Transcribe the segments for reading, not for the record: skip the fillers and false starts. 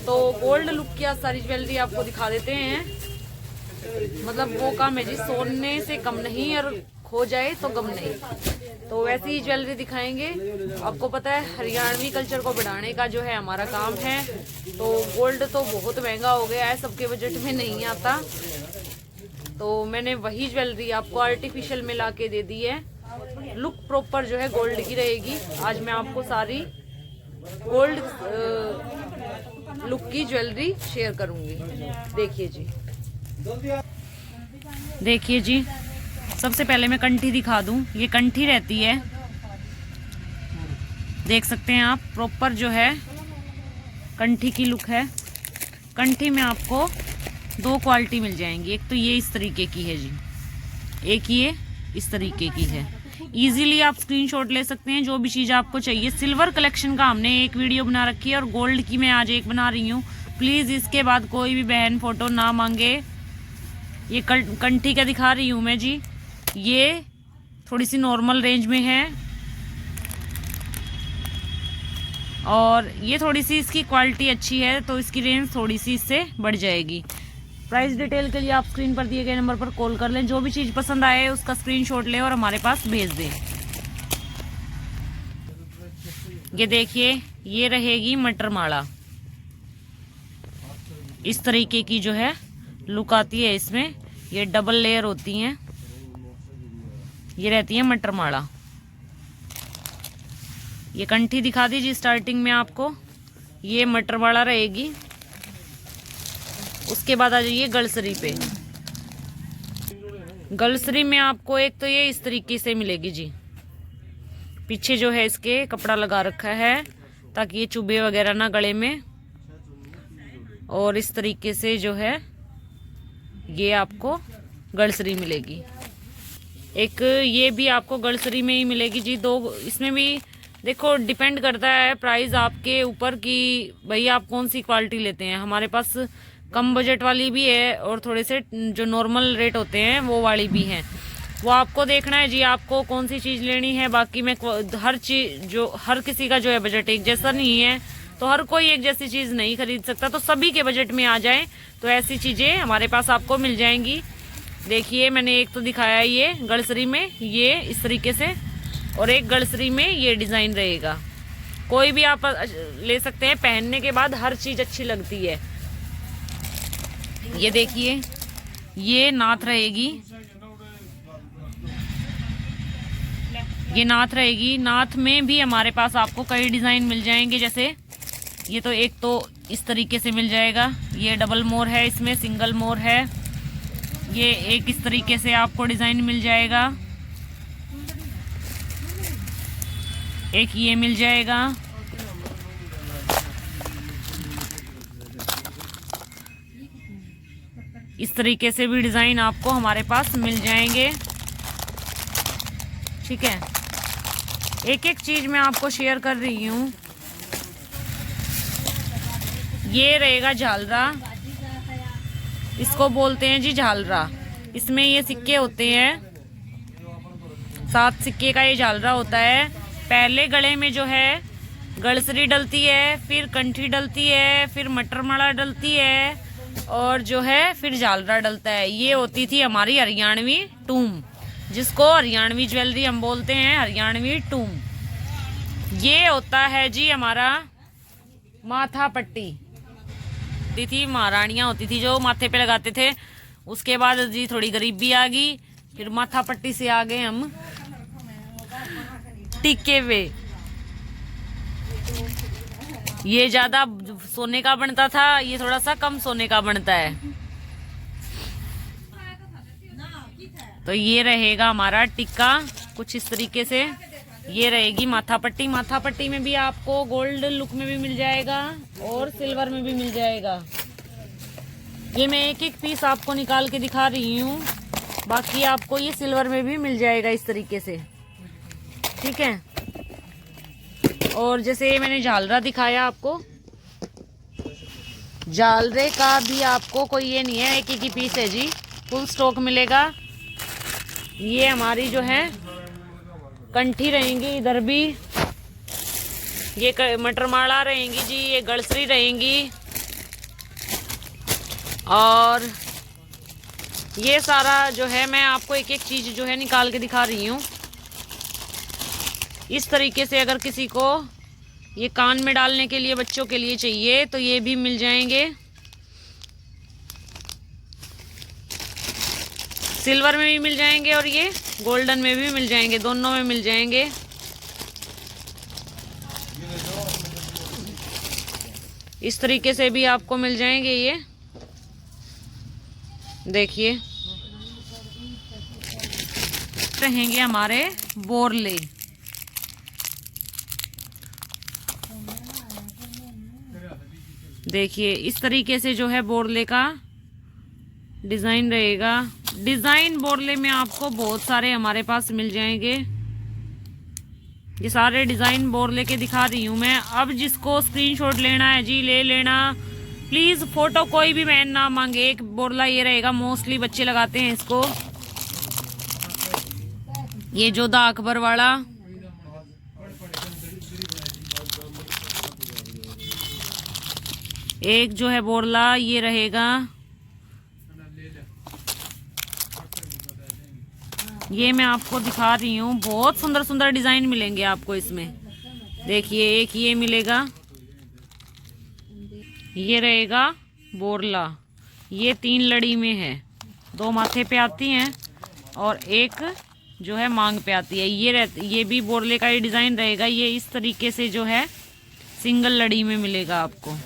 तो gold look की आज सारी ज्वेलरी आपको दिखा देते हैं। मतलब वो काम है जी, सोने से कम नहीं और खो जाए तो गम नहीं, तो वैसी ही ज्वेलरी दिखाएंगे। आपको पता है हरियाणवी कल्चर को बढ़ाने का जो है हमारा काम है। तो गोल्ड तो बहुत महंगा हो गया है, सबके बजट में नहीं आता, तो मैंने वही ज्वेलरी आपको आर्टिफिशियल में ला के दे दी है। लुक प्रॉपर जो है गोल्ड की रहेगी। आज मैं आपको सारी गोल्ड लुक की ज्वेलरी शेयर करूंगी। देखिए जी, देखिए जी, सबसे पहले मैं कंठी दिखा दूं। ये कंठी रहती है, देख सकते हैं आप, प्रॉपर जो है कंठी की लुक है। कंठी में आपको दो क्वालिटी मिल जाएंगी। एक तो ये इस तरीके की है जी, एक ये इस तरीके की है। इजीली आप स्क्रीनशॉट ले सकते हैं जो भी चीज़ आपको चाहिए। सिल्वर कलेक्शन का हमने एक वीडियो बना रखी है और गोल्ड की मैं आज एक बना रही हूँ। प्लीज़ इसके बाद कोई भी बहन फोटो ना मांगे। ये कंठी का दिखा रही हूँ मैं जी। ये थोड़ी सी नॉर्मल रेंज में है और ये थोड़ी सी इसकी क्वालिटी अच्छी है, तो इसकी रेंज थोड़ी सी इससे बढ़ जाएगी। प्राइस डिटेल के लिए आप स्क्रीन पर दिए गए नंबर पर कॉल कर लें। जो भी चीज़ पसंद आए उसका स्क्रीनशॉट लें और हमारे पास भेज दें। ये देखिए, ये रहेगी मटर माला। इस तरीके की जो है लुक आती है इसमें। ये डबल लेयर होती हैं, ये रहती है मटर माला। ये कंठी दिखा दीजिए स्टार्टिंग में आपको, ये मटर माला रहेगी। उसके बाद आ जाइए गलसरी पे। गलसरी में आपको एक तो ये इस तरीके से मिलेगी जी। पीछे जो है इसके कपड़ा लगा रखा है ताकि ये चुभे वगैरह ना गले में। और इस तरीके से जो है ये आपको गलसरी मिलेगी। एक ये भी आपको गलसरी में ही मिलेगी जी। दो इसमें भी देखो, डिपेंड करता है प्राइस आपके ऊपर कि भाई आप कौन सी क्वालिटी लेते हैं। हमारे पास कम बजट वाली भी है और थोड़े से जो नॉर्मल रेट होते हैं वो वाली भी हैं। वो आपको देखना है जी, आपको कौन सी चीज़ लेनी है। बाकी मैं हर चीज़ जो हर किसी का जो है बजट एक जैसा नहीं है, तो हर कोई एक जैसी चीज़ नहीं खरीद सकता। तो सभी के बजट में आ जाए तो ऐसी चीज़ें हमारे पास आपको मिल जाएंगी। देखिए, मैंने एक तो दिखाया ये गलसरी में, ये इस तरीके से, और एक गलसरी में ये डिज़ाइन रहेगा। कोई भी आप ले सकते हैं, पहनने के बाद हर चीज़ अच्छी लगती है। ये देखिए, ये नाथ रहेगी, ये नाथ रहेगी। नाथ में भी हमारे पास आपको कई डिज़ाइन मिल जाएंगे। जैसे ये तो एक तो इस तरीके से मिल जाएगा, ये डबल मोर है, इसमें सिंगल मोर है। ये एक इस तरीके से आपको डिज़ाइन मिल जाएगा, एक ये मिल जाएगा। इस तरीके से भी डिज़ाइन आपको हमारे पास मिल जाएंगे। ठीक है, एक एक चीज़ मैं आपको शेयर कर रही हूँ। ये रहेगा झालरा, इसको बोलते हैं जी झालरा। इसमें ये सिक्के होते हैं, 7 सिक्के का ये झालरा होता है। पहले गले में जो है गलसरी डलती है, फिर कंठी डलती है, फिर मटर माला डलती है और जो है फिर झालरा डलता है। ये होती थी हमारी हरियाणवी टूम, जिसको हरियाणवी ज्वेलरी हम बोलते हैं, हरियाणवी टूम। ये होता है जी हमारा माथा पट्टी। थी महारानियाँ होती थी जो माथे पे लगाते थे। उसके बाद जी थोड़ी गरीबी आ गई, फिर माथा पट्टी से आ गए हम टिक्के पे। ये ज्यादा सोने का बनता था, ये थोड़ा सा कम सोने का बनता है। तो ये रहेगा हमारा टिक्का कुछ इस तरीके से। ये रहेगी माथा पट्टी। माथा पट्टी में भी आपको गोल्ड लुक में भी मिल जाएगा और सिल्वर में भी मिल जाएगा। ये मैं एक एक पीस आपको निकाल के दिखा रही हूँ, बाकी आपको ये सिल्वर में भी मिल जाएगा इस तरीके से। ठीक है, और जैसे मैंने झालरा दिखाया आपको, झालरे का भी आपको कोई ये नहीं है, एक ही पीस है जी, फुल स्टॉक मिलेगा। ये हमारी जो है कंठी रहेंगी, इधर भी ये मटर माला रहेंगी जी, ये गलसरी रहेंगी, और ये सारा जो है मैं आपको एक एक चीज जो है निकाल के दिखा रही हूँ। इस तरीके से अगर किसी को ये कान में डालने के लिए बच्चों के लिए चाहिए तो ये भी मिल जाएंगे। सिल्वर में भी मिल जाएंगे और ये गोल्डन में भी मिल जाएंगे, दोनों में मिल जाएंगे। इस तरीके से भी आपको मिल जाएंगे। ये देखिए रहेंगे हमारे बोरले। देखिए इस तरीके से जो है बोरले का डिजाइन रहेगा। डिजाइन बोरले में आपको बहुत सारे हमारे पास मिल जाएंगे। ये सारे डिजाइन बोरले के दिखा रही हूं मैं। अब जिसको स्क्रीनशॉट लेना है जी ले लेना। प्लीज फोटो कोई भी बहन ना मांगे। एक बोरला ये रहेगा, मोस्टली बच्चे लगाते हैं इसको। ये जोधा अकबर वाला, एक जो है बोरला ये रहेगा। ये मैं आपको दिखा रही हूँ, बहुत सुंदर सुंदर डिजाइन मिलेंगे आपको इसमें। देखिए एक ये मिलेगा, ये रहेगा बोरला। ये 3 लड़ी में है, 2 माथे पे आती हैं और एक जो है मांग पे आती है। ये भी बोरले का ही डिजाइन रहेगा। ये इस तरीके से जो है सिंगल लड़ी में मिलेगा आपको।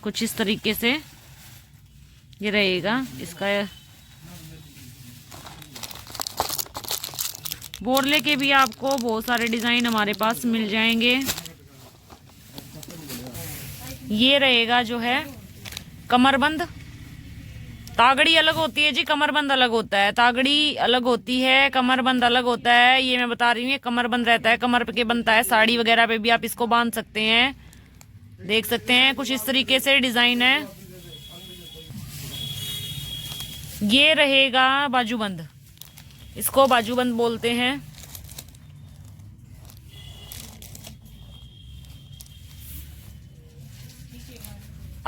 कुछ इस तरीके से ये रहेगा इसका। बोरले के भी आपको बहुत सारे डिजाइन हमारे पास मिल जाएंगे। ये रहेगा जो है कमरबंद। तागड़ी अलग होती है जी, कमरबंद अलग होता है। तागड़ी अलग होती है, कमरबंद अलग होता है। ये मैं बता रही हूँ, कमरबंद रहता है, कमर पे बनता है। साड़ी वगैरह पे भी आप इसको बांध सकते हैं। देख सकते हैं कुछ इस तरीके से डिजाइन है। ये रहेगा बाजूबंद, इसको बाजूबंद बोलते हैं।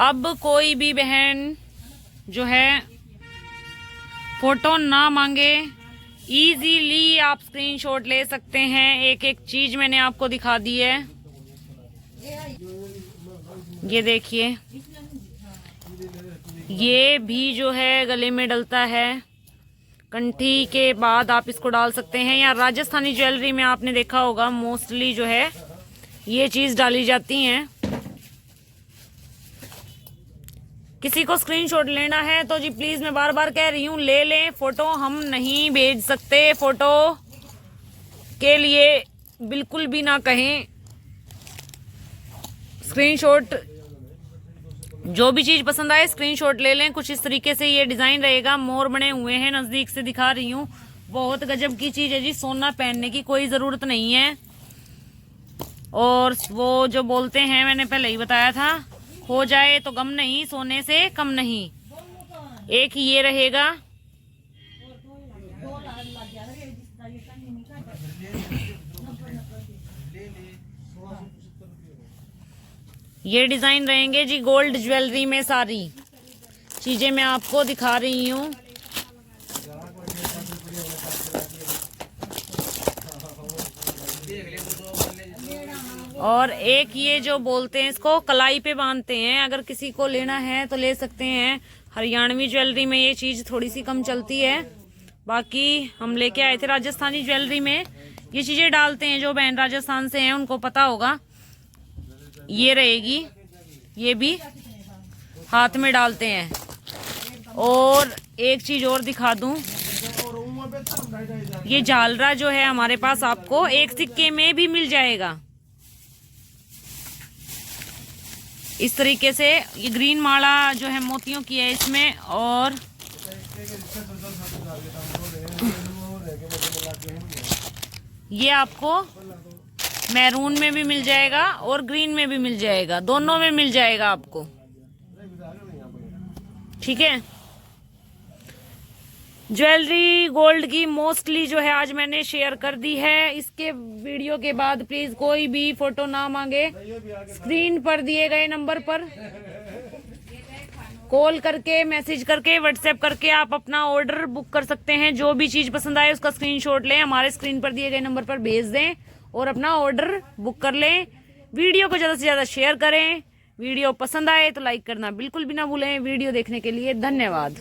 अब कोई भी बहन जो है फोटो ना मांगे, इजीली आप स्क्रीनशॉट ले सकते हैं। एक एक चीज मैंने आपको दिखा दी है। ये देखिए ये भी जो है गले में डलता है। कंठी के बाद आप इसको डाल सकते हैं, या राजस्थानी ज्वेलरी में आपने देखा होगा मोस्टली जो है ये चीज डाली जाती हैं। किसी को स्क्रीनशॉट लेना है तो जी प्लीज मैं बार बार कह रही हूँ ले लें। फोटो हम नहीं भेज सकते, फोटो के लिए बिल्कुल भी ना कहें। स्क्रीनशॉट जो भी चीज पसंद आए स्क्रीनशॉट ले लें। कुछ इस तरीके से ये डिजाइन रहेगा। मोर बने हुए हैं, नजदीक से दिखा रही हूँ। बहुत गजब की चीज है जी, सोना पहनने की कोई जरूरत नहीं है। और वो जो बोलते हैं मैंने पहले ही बताया था, हो जाए तो गम नहीं, सोने से कम नहीं। एक ये रहेगा, ये डिजाइन रहेंगे जी गोल्ड ज्वेलरी में। सारी चीजें मैं आपको दिखा रही हूँ। और एक ये जो बोलते हैं इसको कलाई पे बांधते हैं, अगर किसी को लेना है तो ले सकते हैं। हरियाणवी ज्वेलरी में ये चीज थोड़ी सी कम चलती है, बाकी हम लेके आए थे राजस्थानी ज्वेलरी में ये चीजें डालते हैं। जो बहन राजस्थान से हैं उनको पता होगा। ये रहेगी, ये भी हाथ में डालते हैं। और एक चीज और दिखा दूं, ये झालरा जो है हमारे पास आपको एक सिक्के में भी मिल जाएगा। इस तरीके से ये ग्रीन माला जो है मोतियों की है इसमें। और ये आपको मैरून में भी मिल जाएगा और ग्रीन में भी मिल जाएगा, दोनों में मिल जाएगा आपको। ठीक है, ज्वेलरी गोल्ड की मोस्टली जो है आज मैंने शेयर कर दी है। इसके वीडियो के बाद प्लीज कोई भी फोटो ना मांगे। स्क्रीन पर दिए गए नंबर पर कॉल करके, मैसेज करके, व्हाट्सएप करके आप अपना ऑर्डर बुक कर सकते हैं। जो भी चीज पसंद आए उसका स्क्रीनशॉट लें, हमारे स्क्रीन पर दिए गए नंबर पर भेज दें और अपना ऑर्डर बुक कर लें। वीडियो को ज्यादा से ज्यादा शेयर करें। वीडियो पसंद आए तो लाइक करना बिल्कुल भी ना भूलें। वीडियो देखने के लिए धन्यवाद।